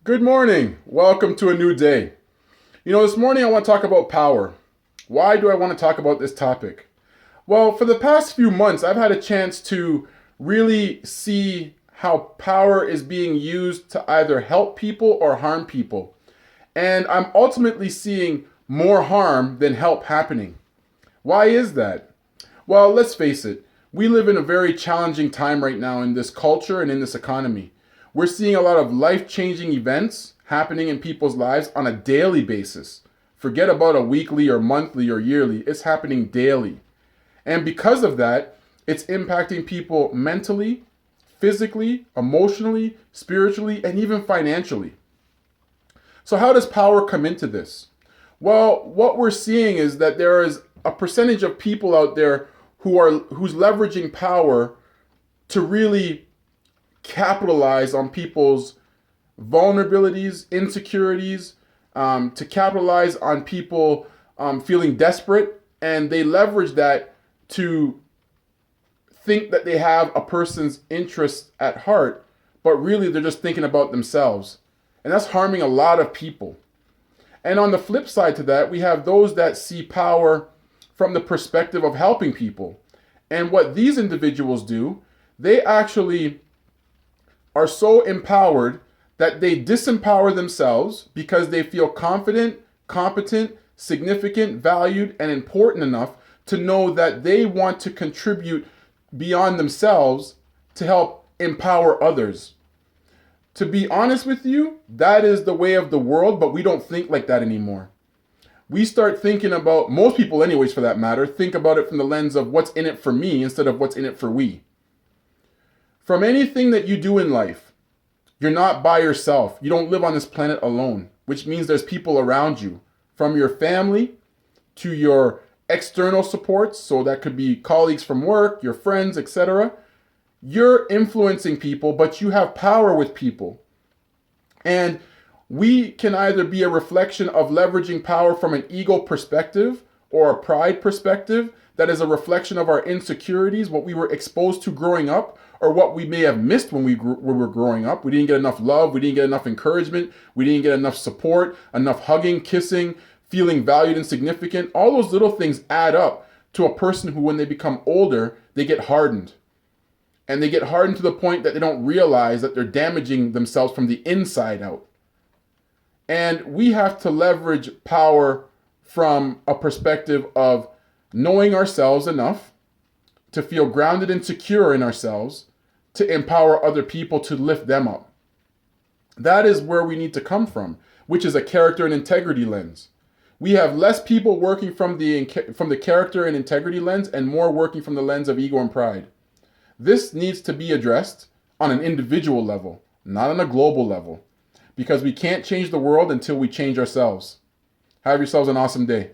Good morning. Welcome to a new day. This morning I want to talk about power. Why do I want to talk about this topic? Well, for the past few months, I've had a chance to really see how power is being used to either help people or harm people. And I'm ultimately seeing more harm than help happening. Why is that? Well, let's face it. We live in a very challenging time right now in this culture and in this economy. We're seeing a lot of life-changing events happening in people's lives on a daily basis. Forget about a weekly or monthly or yearly. It's happening daily. And because of that, it's impacting people mentally, physically, emotionally, spiritually, and even financially. So how does power come into this? Well, what we're seeing is that there is a percentage of people out there who's leveraging power to really capitalize on people's vulnerabilities, insecurities, to capitalize on people feeling desperate, and they leverage that to think that they have a person's interest at heart, but really they're just thinking about themselves. And that's harming a lot of people. And on the flip side to that, we have those that see power from the perspective of helping people. And what these individuals do, they actually are so empowered that they disempower themselves because they feel confident, competent, significant, valued, and important enough to know that they want to contribute beyond themselves to help empower others. To be honest with you, that is the way of the world, but we don't think like that anymore. We start thinking about, most people anyways for that matter, think about it from the lens of what's in it for me instead of what's in it for we. From anything that you do in life, you're not by yourself. You don't live on this planet alone, which means there's people around you, from your family to your external supports. So that could be colleagues from work, your friends, etc. You're influencing people, but you have power with people. And we can either be a reflection of leveraging power from an ego perspective or a pride perspective that is a reflection of our insecurities, what we were exposed to growing up, or what we may have missed when we were growing up. We didn't get enough love. We didn't get enough encouragement. We didn't get enough support, enough hugging, kissing, feeling valued and significant. All those little things add up to a person who, when they become older, they get hardened. And they get hardened to the point that they don't realize that they're damaging themselves from the inside out. And we have to leverage power from a perspective of knowing ourselves enough to feel grounded and secure in ourselves, to empower other people, to lift them up. That is where we need to come from, which is a character and integrity lens. We have less people working from the character and integrity lens and more working from the lens of ego and pride. This needs to be addressed on an individual level, not on a global level, because we can't change the world until we change ourselves. Have yourselves an awesome day.